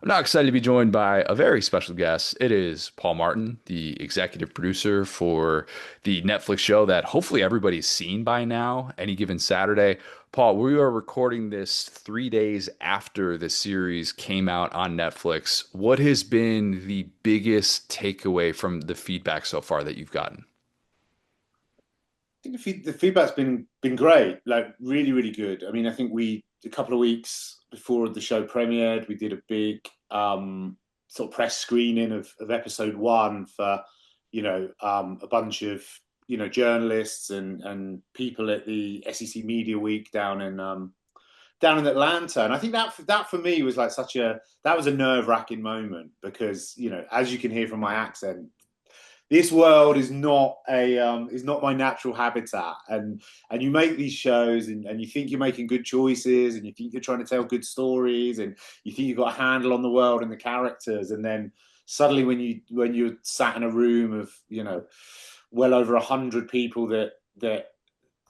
I'm now excited to be joined by a very special guest. It is Paul Martin, the executive producer for the Netflix show that hopefully everybody's seen by now, Any Given Saturday. Paul, we are recording this 3 days after the series came out on Netflix. What has been the biggest takeaway from the feedback so far that you've gotten? I think the feedback's been great, like really, really good. I mean, I think we a couple of weeks before the show premiered, we did a big sort of press screening of episode one for a bunch of journalists and people at the SEC Media Week down in Atlanta. And I think that for me was like that was a nerve-wracking moment because as you can hear from my accent, this world is not my natural habitat, and you make these shows and you think you're making good choices and you think you're trying to tell good stories and you think you've got a handle on the world and the characters, and then suddenly when you're sat in a room of well over 100 people that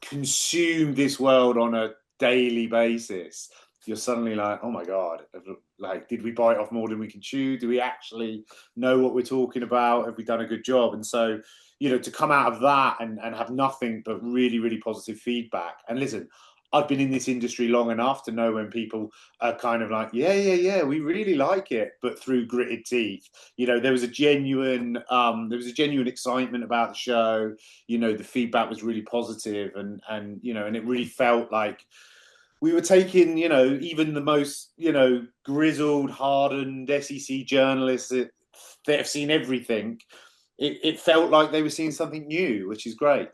consume this world on a daily basis, you're suddenly like, oh my God, like, did we bite off more than we can chew? Do we actually know what we're talking about? Have we done a good job? And so, to come out of that and have nothing but really, really positive feedback. And listen, I've been in this industry long enough to know when people are kind of like, yeah, yeah, yeah, we really like it, but through gritted teeth. There was a genuine excitement about the show. The feedback was really positive, and it really felt like we were taking, even the most, grizzled, hardened SEC journalists that have seen everything. It felt like they were seeing something new, which is great.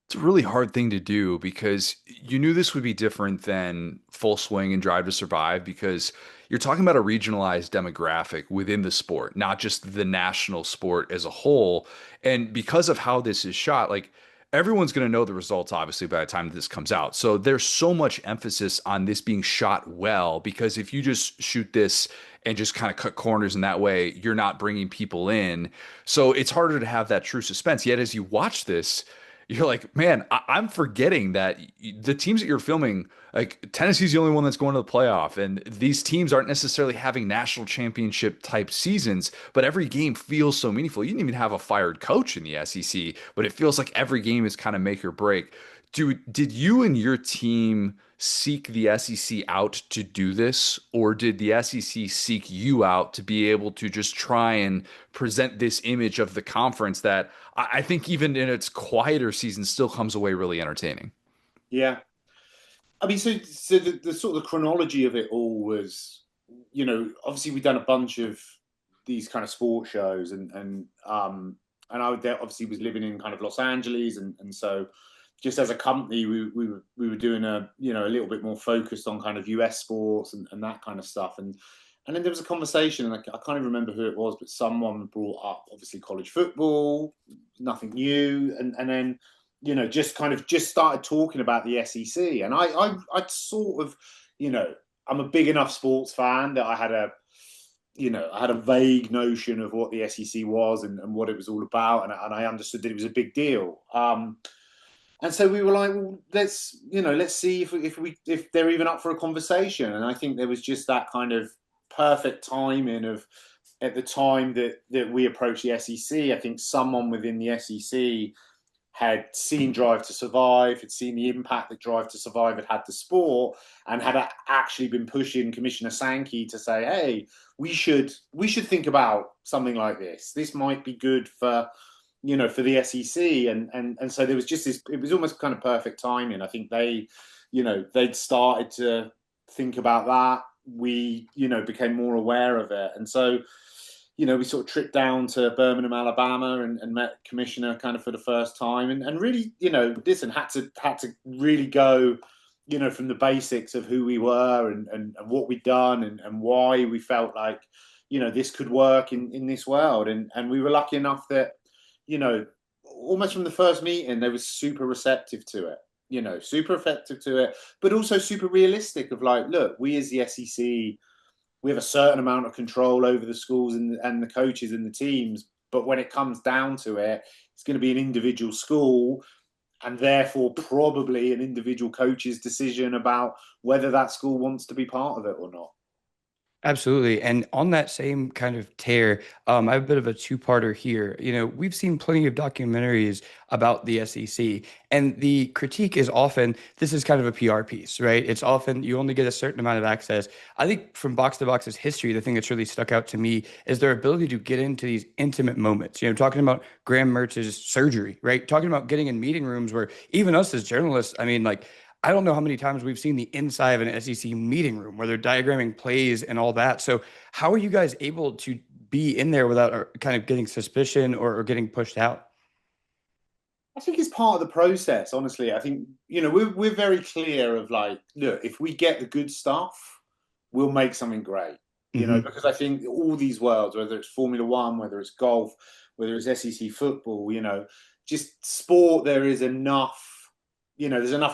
It's a really hard thing to do because you knew this would be different than Full Swing and Drive to Survive because you're talking about a regionalized demographic within the sport, not just the national sport as a whole. And because of how this is shot, like everyone's going to know the results obviously by the time that this comes out. So there's so much emphasis on this being shot well because if you just shoot this and just kind of cut corners in that way, you're not bringing people in. So it's harder to have that true suspense. Yet as you watch this, you're like, man, I'm forgetting that the teams that you're filming, like Tennessee's the only one that's going to the playoff, and these teams aren't necessarily having national championship type seasons, but every game feels so meaningful. You didn't even have a fired coach in the SEC, but it feels like every game is kind of make or break. Did you and your team seek the SEC out to do this, or did the SEC seek you out to be able to just try and present this image of the conference that I think even in its quieter season still comes away really entertaining? Yeah. I mean, so the sort of the chronology of it all was, obviously we've done a bunch of these kind of sports shows, and obviously was living in kind of Los Angeles, and so just as a company, we were doing a little bit more focused on kind of US sports and that kind of stuff, and then there was a conversation, and I can't even remember who it was, but someone brought up obviously college football, nothing new, and then just started talking about the SEC, and I sort of, I'm a big enough sports fan that I had a vague notion of what the SEC was and what it was all about, and I understood that it was a big deal. And so we were like, well, let's see if they're even up for a conversation. And I think there was just that kind of perfect timing of at the time that we approached the SEC. I think someone within the SEC had seen Drive to Survive, had seen the impact that Drive to Survive had to sport, and had actually been pushing Commissioner Sankey to say, "Hey, we should think about something like this. This might be good for the SEC." And so there was just this. It was almost kind of perfect timing. I think they'd started to think about that. We became more aware of it, and so we sort of tripped down to Birmingham, Alabama, and met Commissioner kind of for the first time, and really, listen, had to really go, from the basics of who we were and what we'd done and why we felt like, this could work in this world, and we were lucky enough that, you know, almost from the first meeting, they were super receptive to it. Super effective to it, but also super realistic of like, look, we as the SEC, we have a certain amount of control over the schools and the coaches and the teams. But when it comes down to it, it's going to be an individual school and therefore probably an individual coach's decision about whether that school wants to be part of it or not. Absolutely. And on that same kind of tear, I have a bit of a two-parter here. You know, we've seen plenty of documentaries about the SEC, and the critique is often this is kind of a PR piece, right? It's often you only get a certain amount of access. I think from Box to Box's history, the thing that's really stuck out to me is their ability to get into these intimate moments. You know, talking about Graham Mertz's surgery, right? Talking about getting in meeting rooms where even us as journalists, I mean, like, I don't know how many times we've seen the inside of an SEC meeting room where they're diagramming plays and all that. So, how are you guys able to be in there without kind of getting suspicion or getting pushed out? I think it's part of the process, honestly. I think, we're very clear of like, look, if we get the good stuff, we'll make something great. Hmm. Because I think all these worlds, whether it's Formula One, whether it's golf, whether it's SEC football, just sport, there's enough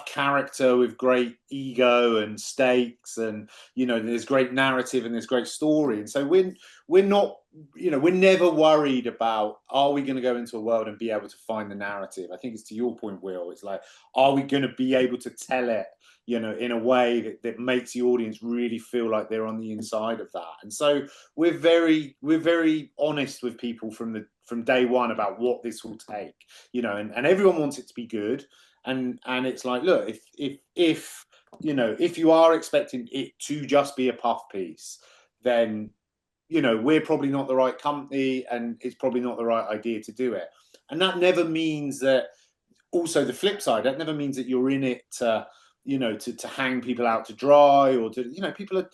character with great ego and stakes, and there's great narrative and there's great story. And so we're not, we're never worried about, are we going to go into a world and be able to find the narrative? I think it's to your point, Will. It's like, are we going to be able to tell it, in a way that makes the audience really feel like they're on the inside of that? And so we're very honest with people from day one about what this will take, and everyone wants it to be good. And it's like, look, if you are expecting it to just be a puff piece, then we're probably not the right company, and it's probably not the right idea to do it. And that never means that, also the flip side, that never means that you're in it to, to hang people out to dry, or to, people are,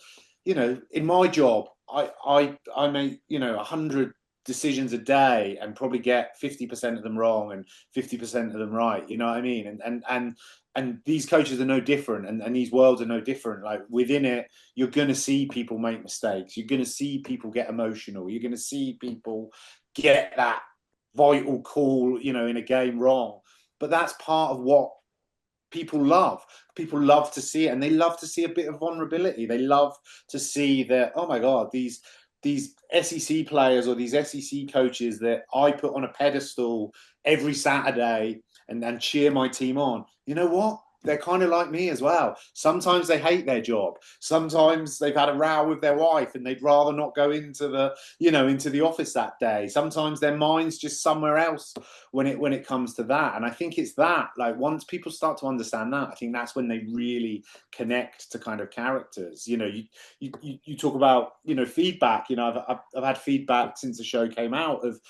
in my job, I make, 100 decisions a day and probably get 50% of them wrong and 50% of them right. You know what I mean? And these coaches are no different, and these worlds are no different. Like, within it, you're going to see people make mistakes. You're going to see people get emotional. You're going to see people get that vital call, in a game wrong. But that's part of what people love. People love to see it, and they love to see a bit of vulnerability. They love to see that, oh my God, these SEC players or these SEC coaches that I put on a pedestal every Saturday and cheer my team on. You know what? They're kind of like me as well. Sometimes they hate their job. Sometimes they've had a row with their wife and they'd rather not go into the office that day. Sometimes their mind's just somewhere else when it comes to that. And I think it's that, like, once people start to understand that, I think that's when they really connect to kind of characters. You talk about feedback. I've had feedback since the show came out of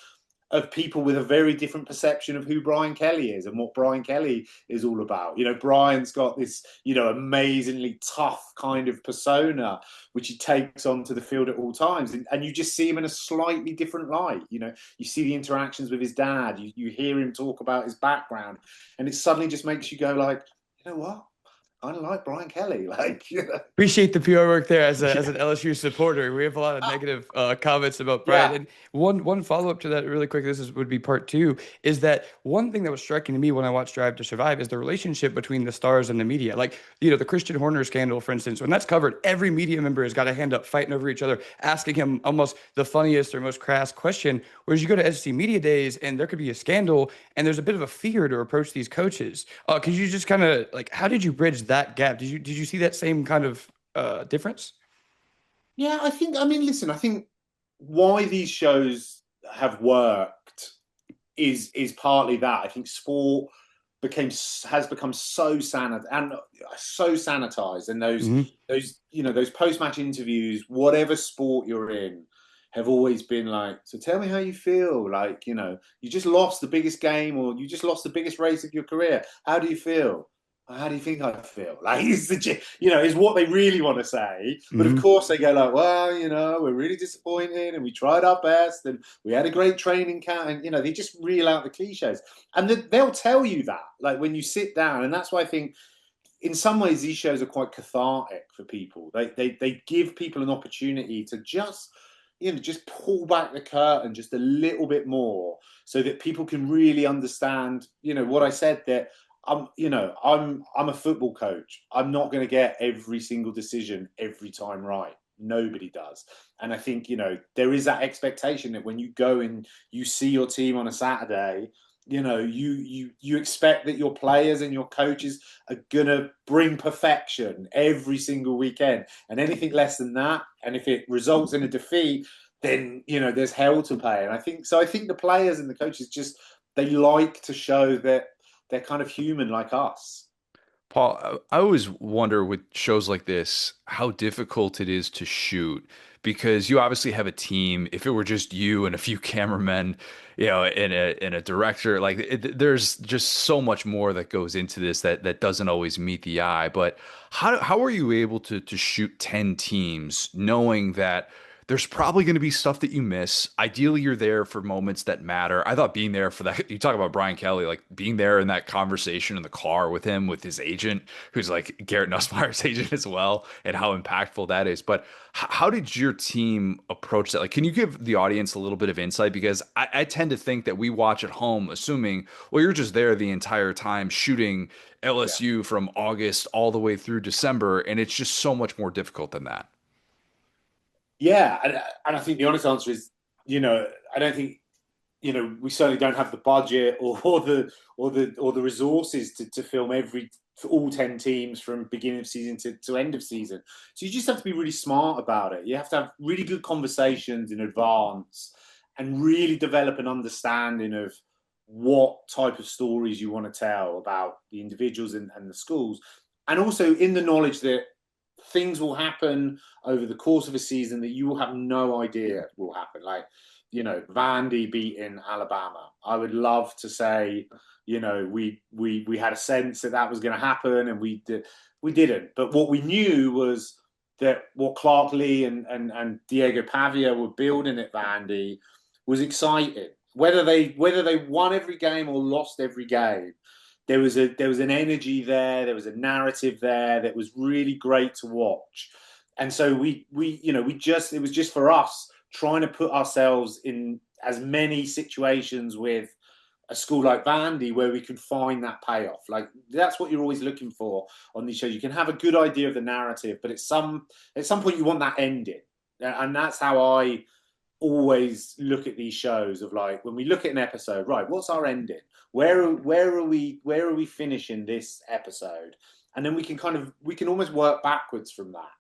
people with a very different perception of who Brian Kelly is and what Brian Kelly is all about. Brian's got this, amazingly tough kind of persona, which he takes onto the field at all times. And you just see him in a slightly different light. You see the interactions with his dad, you hear him talk about his background, and it suddenly just makes you go like, you know what? I kind of like Brian Kelly. Like, Appreciate the PR work there as yeah. as an LSU supporter. We have a lot of negative comments about Brian. Yeah. And one follow up to that really quick. Would be part two. Is that one thing that was striking to me when I watched Drive to Survive is the relationship between the stars and the media. Like, the Christian Horner scandal, for instance, when that's covered, every media member has got a hand up, fighting over each other, asking him almost the funniest or most crass question. Whereas you go to SEC media days and there could be a scandal and there's a bit of a fear to approach these coaches. Could you just kind of like, how did you bridge that gap? Did you see that same kind of difference? Yeah, I mean, listen, I think why these shows have worked is partly that. I think sport has become so sanitized, and Hmm. those post match interviews, whatever sport you're in, have always been like, so tell me how you feel. Like, you just lost the biggest game, or you just lost the biggest race of your career. How do you feel? How do you think I feel? Like, is what they really want to say. But of Hmm. course, they go like, well, we're really disappointed, and we tried our best, and we had a great training camp, and they just reel out the cliches, and they'll tell you that, like, when you sit down. And that's why I think, in some ways, these shows are quite cathartic for people. They give people an opportunity to just pull back the curtain just a little bit more, so that people can really understand, what I said, that I'm a football coach. I'm not going to get every single decision every time right. Nobody does. And I think, there is that expectation that when you go and you see your team on a Saturday, you expect that your players and your coaches are gonna bring perfection every single weekend, and anything less than that, and if it results in a defeat, then there's hell to pay. And I think so. I think the players and the coaches just they like to show that they're kind of human like us. Paul, I always wonder with shows like this how difficult it is to shoot because you obviously have a team. If it were just you and a few cameramen, and a director, like there's just so much more that goes into this that doesn't always meet the eye. But how are you able to shoot 10 teams knowing that there's probably going to be stuff that you miss. Ideally, you're there for moments that matter. I thought being there for that, you talk about Brian Kelly, like being there in that conversation in the car with him, with his agent, who's like Garrett Nussmeier's agent as well, and how impactful that is. But how did your team approach that? Like, can you give the audience a little bit of insight? Because I tend to think that we watch at home, assuming, well, you're just there the entire time shooting Yeah. LSU from August all the way through December, and it's just so much more difficult than that. Yeah, and I think the honest answer is, I don't think, we certainly don't have the budget or the resources to film for all 10 teams from beginning of season to end of season. So you just have to be really smart about it. You have to have really good conversations in advance and really develop an understanding of what type of stories you want to tell about the individuals and the schools. And also in the knowledge that things will happen over the course of a season that you will have no idea will happen. Like, Vandy beating Alabama. I would love to say, we had a sense that was going to happen, and we didn't. But what we knew was that what Clark Lee and Diego Pavia were building at Vandy was exciting. Whether they won every game or lost every game, there was an energy there, there was a narrative there that was really great to watch. And so it was just for us trying to put ourselves in as many situations with a school like Vandy where we could find that payoff. Like, that's what you're always looking for on these shows. You can have a good idea of the narrative, but at some point you want that ending. And that's how I always look at these shows of, like, when we look at an episode, right, what's our ending? Where are we finishing this episode? And then we can almost work backwards from that.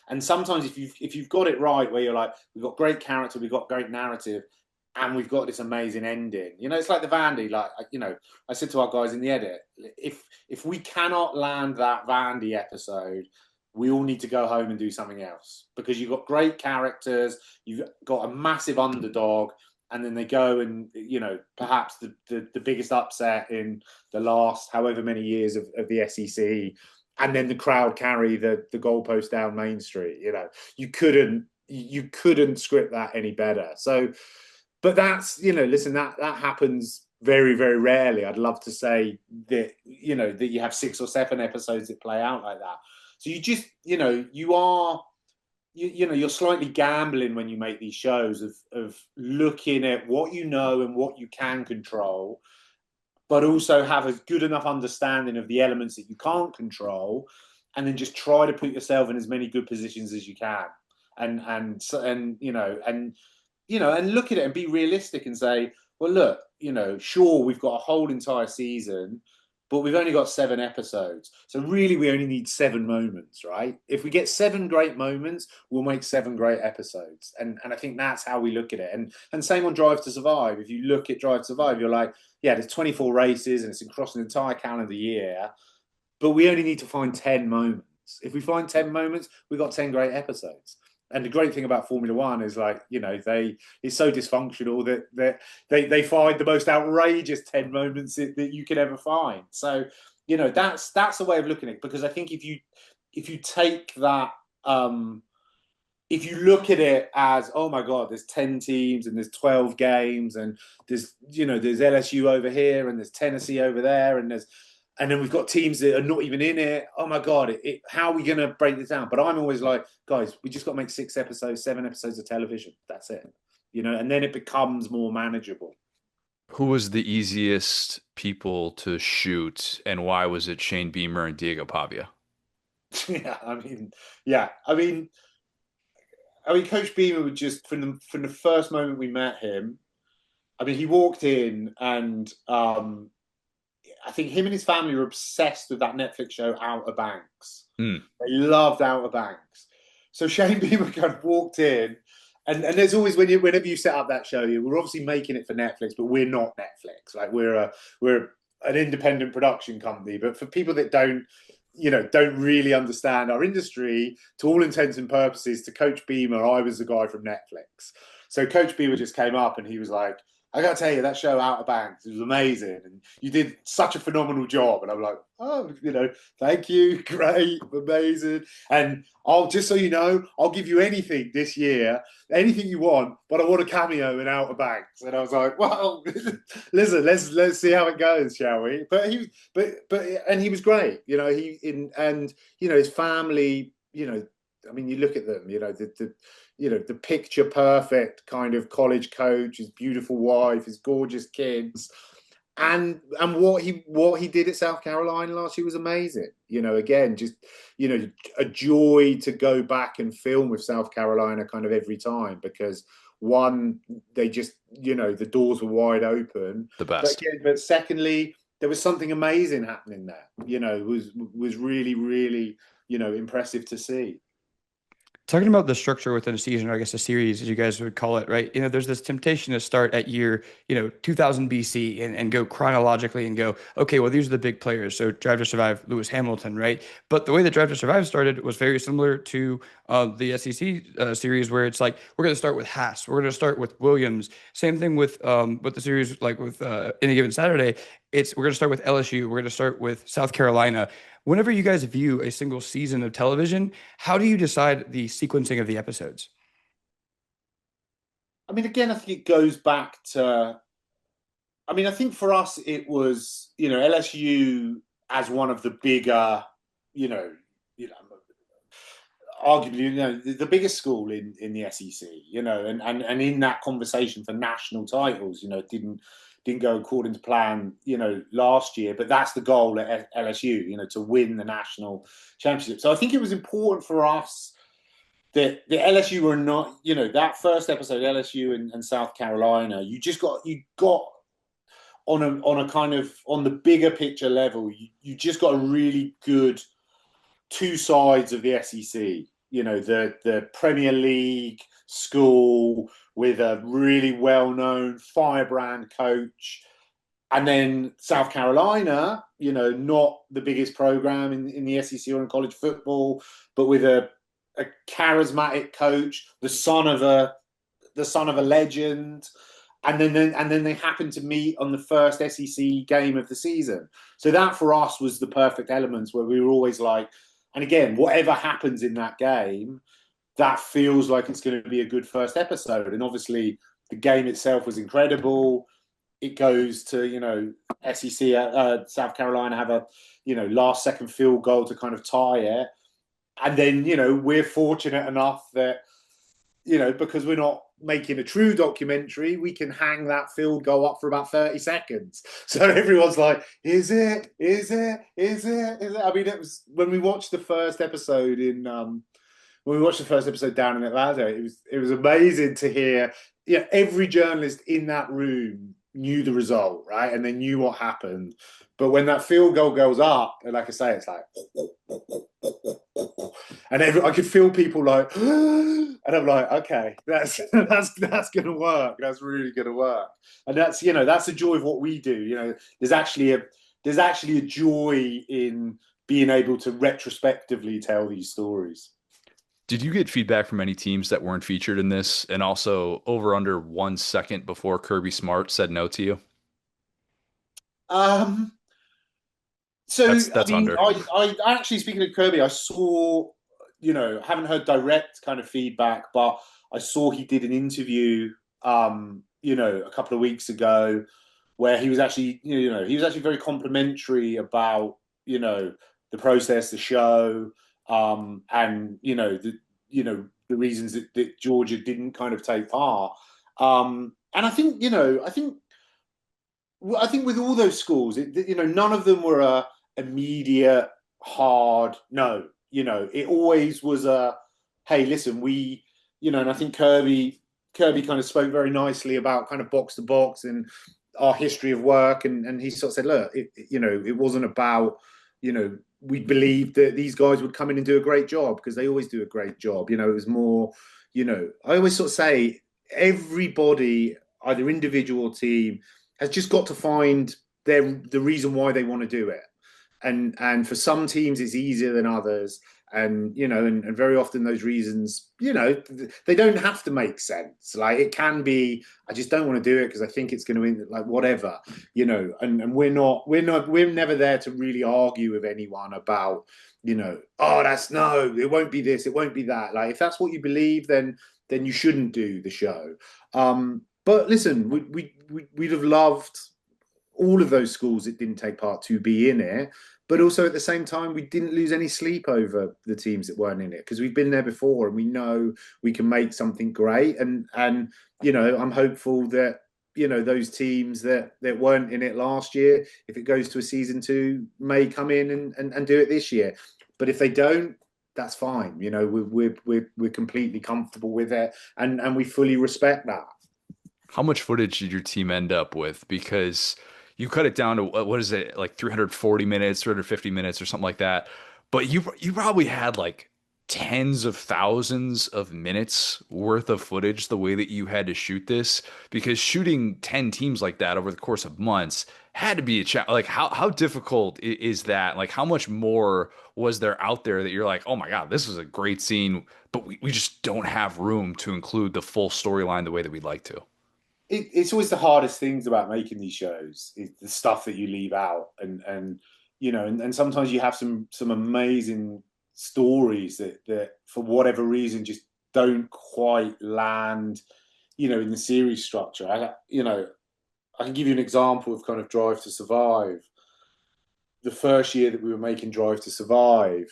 And sometimes if you've got it right, where you're like, we've got great character, we've got great narrative, and we've got this amazing ending. It's like the Vandy. Like, I said to our guys in the edit, if we cannot land that Vandy episode, we all need to go home and do something else, because you've got great characters, you've got a massive underdog, and then they go and perhaps the biggest upset in the last however many years of the SEC, and then the crowd carry the goalpost down Main Street. You couldn't script that any better. So, but that's listen, that happens very, very rarely. I'd love to say that that you have 6 or 7 episodes that play out like that. So you just you're slightly gambling when you make these shows of looking at what and what you can control, but also have a good enough understanding of the elements that you can't control, and then just try to put yourself in as many good positions as you can, and look at it and be realistic and say, well, look, sure, we've got a whole entire season, but we've only got 7 episodes. So really, we only need 7 moments, right? If we get 7 great moments, we'll make 7 great episodes. And I think that's how we look at it. And same on Drive to Survive. If you look at Drive to Survive, you're like, yeah, there's 24 races and it's across an entire calendar year, but we only need to find 10 moments. If we find 10 moments, we've got 10 great episodes. And the great thing about Formula One is, like, it's so dysfunctional that they find the most outrageous 10 moments that you can ever find. So, that's the way of looking at it. Because I think if you take that, if you look at it as, oh my God, there's 10 teams and there's 12 games and there's LSU over here and there's Tennessee over there and then we've got teams that are not even in it. Oh my God, how are we going to break this down? But I'm always like, guys, we just got to make 6 episodes, 7 episodes of television. That's it. And then it becomes more manageable. Who was the easiest people to shoot, and why was it Shane Beamer and Diego Pavia? I mean, Coach Beamer would just, from the first moment we met him, I mean, he walked in and I think him and his family were obsessed with that Netflix show Outer Banks. Mm. They loved Outer Banks. So Shane Beamer kind of walked in, and there's always whenever you set up that show, we're obviously making it for Netflix, but we're not Netflix. Like we're an independent production company. But for people that don't really understand our industry, to all intents and purposes, to Coach Beamer, I was the guy from Netflix. So Coach Beamer just came up and he was like, I got to tell you, that show Outer Banks, it was amazing. And you did such a phenomenal job. And I'm like, oh, thank you. Great. Amazing. And just so you know, I'll give you anything this year, anything you want, but I want a cameo in Outer Banks. And I was like, well, listen, let's see how it goes, shall we? But he was great. His family, I mean, you look at them, the picture perfect kind of college coach, his beautiful wife, his gorgeous kids, and what he did at South Carolina last year was amazing. Again, just a joy to go back and film with South Carolina kind of every time, because one, they just the doors were wide open. The best. But secondly, there was something amazing happening there. It was really, really impressive to see. Talking about the structure within a season, or I guess a series, as you guys would call it, right? There's this temptation to start at year, 2000 BC and go chronologically and go, okay, well, these are the big players. So Drive to Survive, Lewis Hamilton, right? But the way that Drive to Survive started was very similar to the SEC series, where it's like, we're going to start with Haas. We're going to start with Williams. Same thing with the series, like with Any Given Saturday. We're going to start with LSU. We're going to start with South Carolina. Whenever you guys view a single season of television, how do you decide the sequencing of the episodes? I mean, again, I think it goes back to, I think for us, it was, LSU as one of the bigger, arguably, the biggest school in the SEC, and in that conversation for national titles, didn't go according to plan, last year, but that's the goal at LSU, to win the national championship. So I think it was important for us that the LSU were not, that first episode, LSU and South Carolina, you got on a kind of, on the bigger picture level, you just got a really good two sides of the SEC, the Premier League school with a really well-known firebrand coach, and then South Carolina, not the biggest program in the SEC or in college football, but with a charismatic coach, the son of a legend, and then they happened to meet on the first SEC game of the season. So that for us was the perfect elements, where we were always like, and again, whatever happens in that game, that feels like it's going to be a good first episode. And obviously the game itself was incredible. It goes to, SEC, South Carolina have a, last second field goal to kind of tie it. And then, we're fortunate enough that, because we're not making a true documentary, we can hang that field goal up for about 30 seconds. So everyone's like, is it? I mean, it was when we watched the first episode down in Atlanta, it was amazing to hear. Every journalist in that room knew the result, right? And they knew what happened. But when that field goal goes up, and like I say, it's like, and I could feel people like, and I'm like, okay, that's gonna work. That's really gonna work. And that's that's the joy of what we do. There's actually a joy in being able to retrospectively tell these stories. Did you get feedback from any teams that weren't featured in this, and also over under 1 second before Kirby Smart said no to you? So that's under. I actually, speaking of Kirby, I saw, haven't heard direct kind of feedback, but I saw he did an interview, a couple of weeks ago, where he was actually, very complimentary about, the process, the show, and the reasons that Georgia didn't kind of take part. And I think, I think with all those schools, none of them were a immediate hard no. It always was a, hey, listen, we, and I think Kirby Kirby kind of spoke very nicely about kind of box to box and our history of work, and he sort of said, look, it wasn't about, we believed that these guys would come in and do a great job because they always do a great job. It was more, I always sort of say everybody, either individual or team, has just got to find the reason why they want to do it. And for some teams it's easier than others, and and very often those reasons, they don't have to make sense. Like, it can be, I just don't want to do it because I think it's going to win, like, whatever, and we're never there to really argue with anyone about, oh, it won't be this, it won't be that. Like, if that's what you believe, then you shouldn't do the show. But listen, we'd have loved all of those schools that didn't take part to be in it, but also at the same time, we didn't lose any sleep over the teams that weren't in it, because we've been there before and we know we can make something great. And I'm hopeful that those teams that weren't in it last year, if it goes to a season 2, may come in and do it this year. But if they don't, that's fine. We're completely comfortable with it, and we fully respect that. How much footage did your team end up with? Because you cut it down to, what is it, like 340 minutes, 350 minutes or something like that. But you probably had like tens of thousands of minutes worth of footage the way that you had to shoot this, because shooting 10 teams like that over the course of months had to be a challenge. Like, how difficult is that? Like, how much more was there out there that you're like, oh my God, this is a great scene, but we just don't have room to include the full storyline the way that we'd like to? It's always the hardest things about making these shows, is the stuff that you leave out, and sometimes you have some amazing stories that for whatever reason just don't quite land, in the series structure. I can give you an example of kind of Drive to Survive. The first year that we were making Drive to Survive,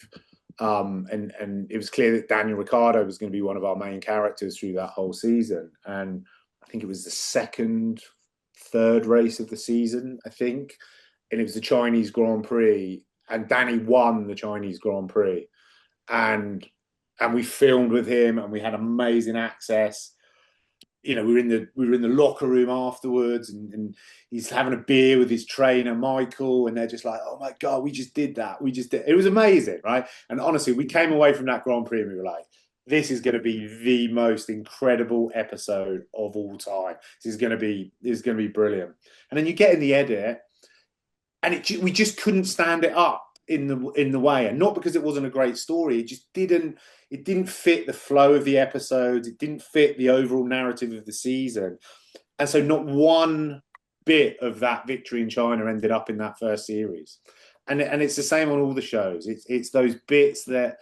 and it was clear that Daniel Ricciardo was going to be one of our main characters through that whole season. And I think it was the third race of the season, I think. And it was the Chinese Grand Prix, and Danny won the Chinese Grand Prix. And we filmed with him, and we had amazing access. We were in the locker room afterwards, and he's having a beer with his trainer, Michael, and they're just like, oh my God, we just did that. It was amazing, right? And honestly, we came away from that Grand Prix and we were like, this is going to be the most incredible episode of all time. This is going to be brilliant. And then you get in the edit, and we just couldn't stand it up in the way, and not because it wasn't a great story. It just didn't fit the flow of the episodes. It didn't fit the overall narrative of the season, and so not one bit of that victory in China ended up in that first series. And it's the same on all the shows. It's those bits that,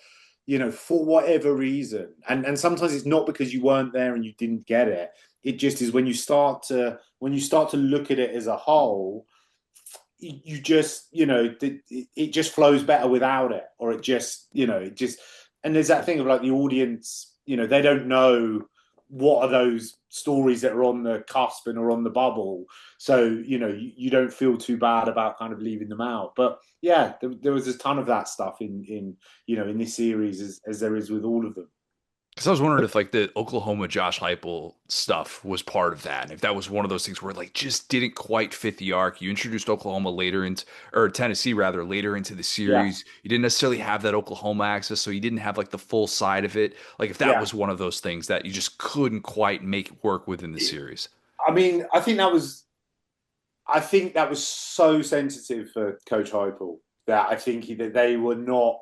for whatever reason, and sometimes it's not because you weren't there and you didn't get it. It just is when you start to look at it as a whole, you just, it just flows better without it, or it just, and there's that thing of like the audience, they don't know what are those stories that are on the cusp and are on the bubble. So, you don't feel too bad about kind of leaving them out. But yeah, there was a ton of that stuff in this series, as there is with all of them. Because I was wondering if like the Oklahoma Josh Heupel stuff was part of that, and if that was one of those things where it, like, just didn't quite fit the arc. You introduced Oklahoma later into, or Tennessee rather, later into the Yeah. series. You didn't necessarily have that Oklahoma access, so you didn't have like the full side of it. Like, if that Yeah. was one of those things that you just couldn't quite make work within the series. I mean, I think that was so sensitive for Coach Heupel, that I think that they were not,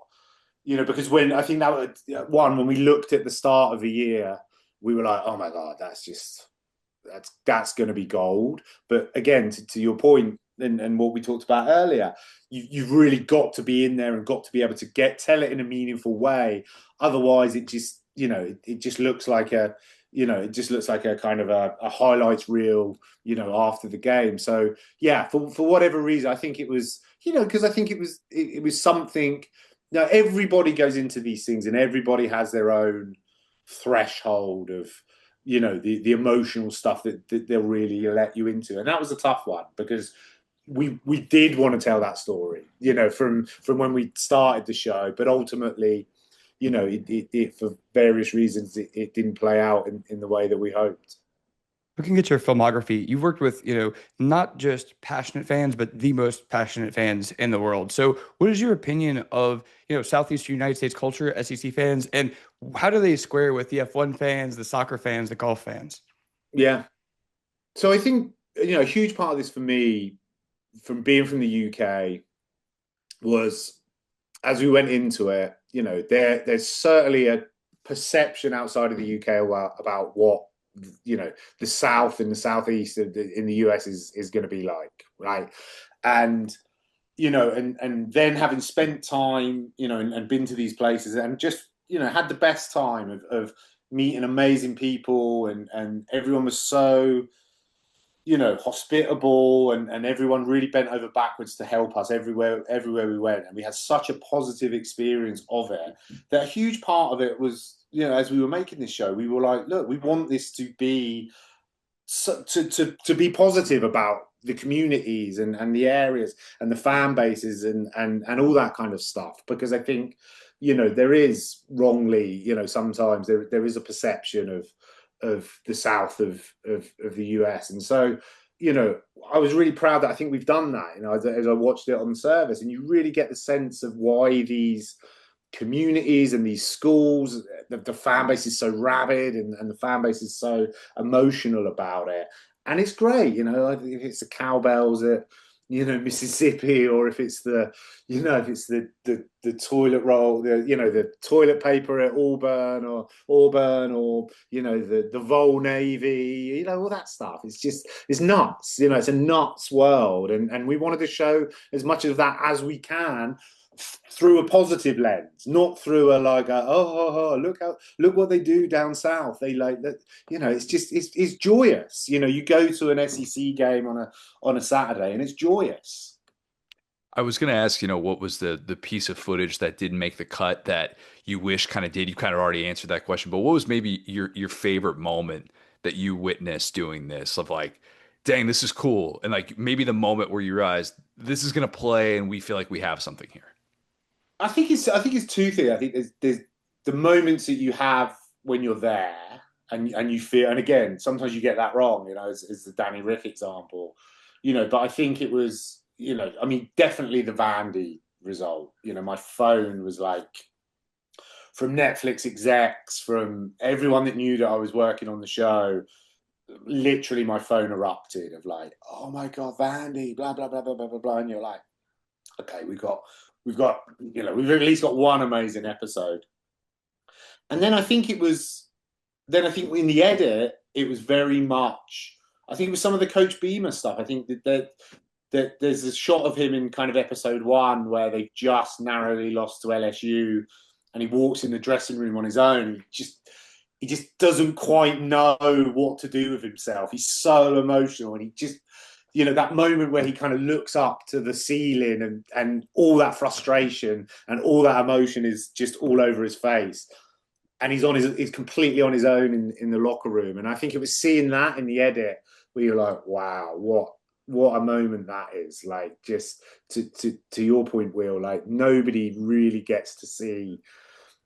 because when I think that was one, when we looked at the start of the year, we were like, oh my God, that's going to be gold. But again, to your point, and what we talked about earlier, you've really got to be in there and got to be able to tell it in a meaningful way. Otherwise, it just, it just looks like a kind of a highlights reel, after the game. So yeah, for whatever reason, I think it was, because I think it was something. Now, everybody goes into these things and everybody has their own threshold of, the emotional stuff that they'll really let you into. And that was a tough one, because we did want to tell that story, from when we started the show. But ultimately, you know, it for various reasons, it didn't play out in the way that we hoped. Looking at your filmography, you've worked with, not just passionate fans, but the most passionate fans in the world. So, what is your opinion of, Southeastern United States culture, SEC fans, and how do they square with the F1 fans, the soccer fans, the golf fans? Yeah. So I think, a huge part of this for me, from being from the UK, was as we went into it, there's certainly a perception outside of the UK about what the South and the Southeast in the US is going to be like, right? And and then having spent time, and been to these places and just had the best time of meeting amazing people, and everyone was so hospitable, and everyone really bent over backwards to help us everywhere we went. And we had such a positive experience of it that a huge part of it was, as we were making this show, we were like, look, we want this to be to be positive about the communities and the areas and the fan bases and all that kind of stuff. Because I think, there is wrongly, sometimes there is a perception of the south of the US. And so, I was really proud that I think we've done that, as I watched it on the service, and you really get the sense of why these communities and these schools, the fan base is so rabid, and the fan base is so emotional about it. And it's great, if it's the cowbells at Mississippi, or if it's the toilet roll, the toilet paper at Auburn, or the Vol Navy, all that stuff. It's nuts. It's a nuts world, and we wanted to show as much of that as we can through a positive lens, not through look what they do down south. They like that, it's joyous. You go to an SEC game on a Saturday and it's joyous. I was going to ask, what was the piece of footage that didn't make the cut that you wish kind of did? You kind of already answered that question, but what was maybe your favorite moment that you witnessed doing this, of like, dang, this is cool, and like maybe the moment where you realized this is going to play and we feel like we have something here? I think it's two things. I think there's the moments that you have when you're there, and you feel, and again, sometimes you get that wrong, as the Danny Rick example, but I think it was, I mean, definitely the Vandy result. My phone was like, from Netflix execs, from everyone that knew that I was working on the show, literally my phone erupted of like, oh my God, Vandy, blah, blah, blah, blah, blah, blah, blah. And you're like, okay, we've at least got one amazing episode. And then I think in the edit, it was very much, I think it was some of the Coach Beamer stuff. I think that there's a shot of him in kind of episode 1 where they just narrowly lost to LSU, and he walks in the dressing room on his own. He just doesn't quite know what to do with himself. He's so emotional, and he just, that moment where he kind of looks up to the ceiling, and all that frustration and all that emotion is just all over his face. And he's completely on his own in the locker room. And I think it was seeing that in the edit where you're like, wow, what a moment that is. Like, just to your point, Will, like nobody really gets to see,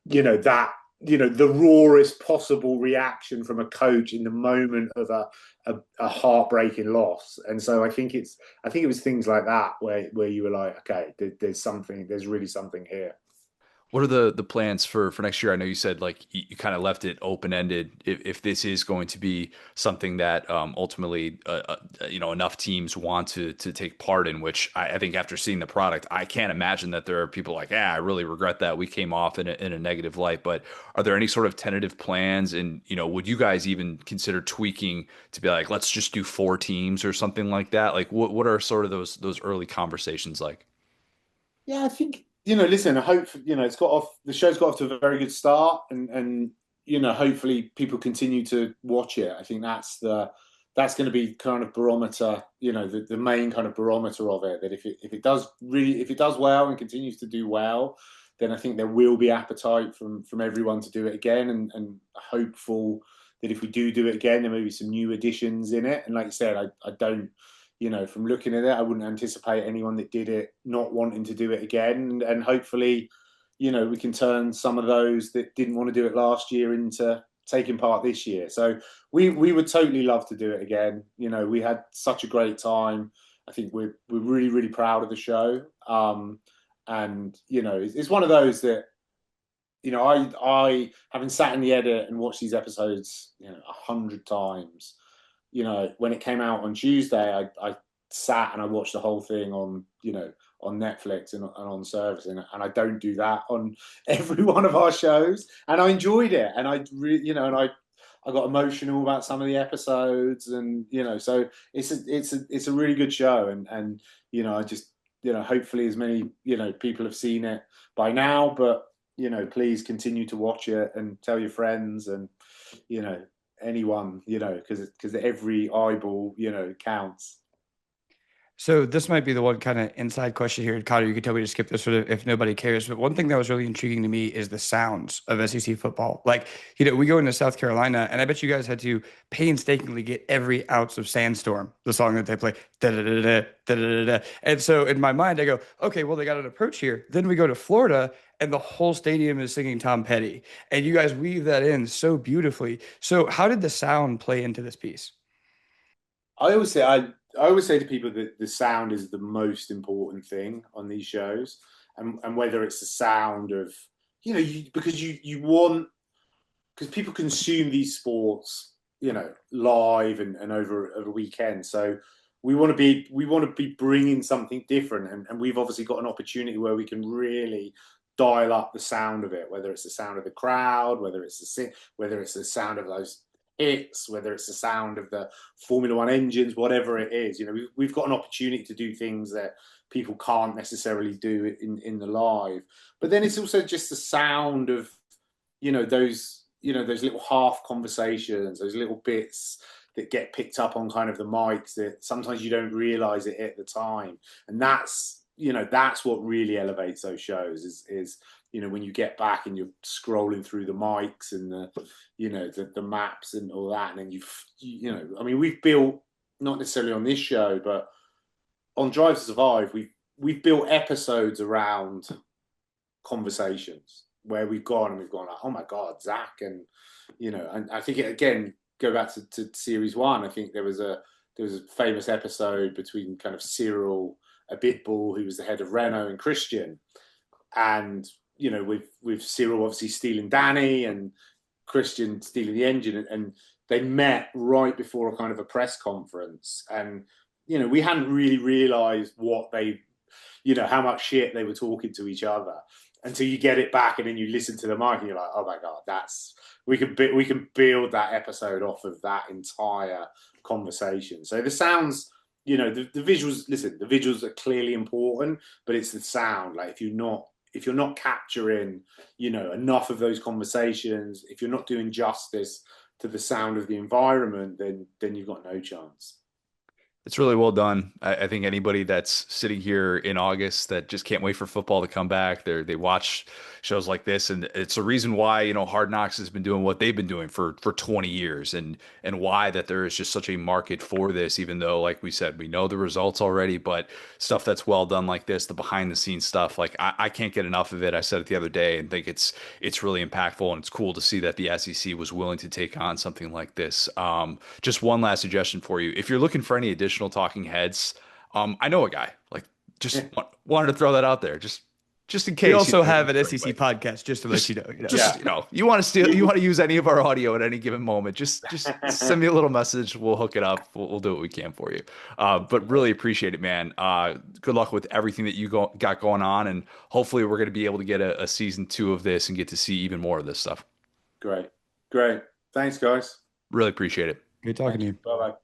that, the rawest possible reaction from a coach in the moment of a heartbreaking loss. And so I think it was things like that where you were like, okay, there's really something here. What are the plans for next year? I know you said like you kind of left it open ended. If this is going to be something that ultimately enough teams want to take part in, which I think after seeing the product, I can't imagine that there are people like, I really regret that we came off in a negative light. But are there any sort of tentative plans? And would you guys even consider tweaking to be like, let's just do 4 teams or something like that? Like what are sort of those early conversations like? Yeah, I think, listen, I hope, the show's got off to a very good start, and hopefully people continue to watch it. I think that's going to be kind of barometer, the main kind of barometer of it, that if it does well and continues to do well, then I think there will be appetite from everyone to do it again, and hopeful that if we do it again, there may be some new additions in it. And like you said, I don't, from looking at it, I wouldn't anticipate anyone that did it not wanting to do it again. And hopefully, we can turn some of those that didn't want to do it last year into taking part this year. So we would totally love to do it again. We had such a great time. I think we're really, really proud of the show. And it's one of those that I having sat in the edit and watched these episodes 100 times. When it came out on Tuesday, I sat and I watched the whole thing on Netflix and on service, and I don't do that on every one of our shows. And I enjoyed it, and I got emotional about some of the episodes, and so it's a really good show, and I just hopefully as many people have seen it by now, but please continue to watch it and tell your friends and anyone because every eyeball counts. So this might be the one kind of inside question here. And Connor, you can tell me to skip this if nobody cares. But one thing that was really intriguing to me is the sounds of SEC football. Like, we go into South Carolina, and I bet you guys had to painstakingly get every ounce of Sandstorm, the song that they play. Da, da, da, da, da, da, da. And so in my mind, I go, okay, well, they got an approach here. Then we go to Florida, and the whole stadium is singing Tom Petty. And you guys weave that in so beautifully. So how did the sound play into this piece? I always say to people that the sound is the most important thing on these shows, and whether it's the sound of because you want because people consume these sports live and over a weekend, so we want to be bringing something different, and we've obviously got an opportunity where we can really dial up the sound of it, whether it's the sound of the crowd, whether it's the sound of those hits, whether it's the sound of the Formula One engines, whatever it is. We've got an opportunity to do things that people can't necessarily do in the live. But then it's also just the sound of those little half conversations, those little bits that get picked up on kind of the mics that sometimes you don't realize it at the time. And that's what really elevates those shows is when you get back and you're scrolling through the mics and the maps and all that, and then I mean, we've built, not necessarily on this show, but on Drive to Survive, we've built episodes around conversations where we've gone like, oh my God, Zach, and and I think again, go back to series one. I think there was a famous episode between kind of Cyril Abitbol, who was the head of Renault, and Christian, and with Cyril obviously stealing Danny and Christian stealing the engine, and they met right before a kind of a press conference, and we hadn't really realised how much shit they were talking to each other until you get it back and then you listen to the mic and you're like, oh my God, we can build that episode off of that entire conversation. So the sounds, the visuals. Listen, the visuals are clearly important, but it's the sound. Like if you're not capturing, enough of those conversations, if you're not doing justice to the sound of the environment, then you've got no chance. It's really well done. I think anybody that's sitting here in August that just can't wait for football to come back, they watch shows like this, and it's a reason why Hard Knocks has been doing what they've been doing for 20 years, and why that there is just such a market for this. Even though, like we said, we know the results already, but stuff that's well done like this, the behind the scenes stuff, like I can't get enough of it. I said it the other day, and think it's really impactful, and it's cool to see that the SEC was willing to take on something like this. Just one last suggestion for you: if you're looking for any additional talking heads, I know a guy. Like, just wanted to throw that out there, just in case. We also have an SEC podcast, just to let you know. You want to use any of our audio at any given moment, just send me a little message. We'll hook it up. We'll do what we can for you. But really appreciate it, man. Good luck with everything that you got going on, and hopefully we're going to be able to get a season 2 of this and get to see even more of this stuff. Great. Thanks, guys. Really appreciate it. Good talking to you. Bye bye.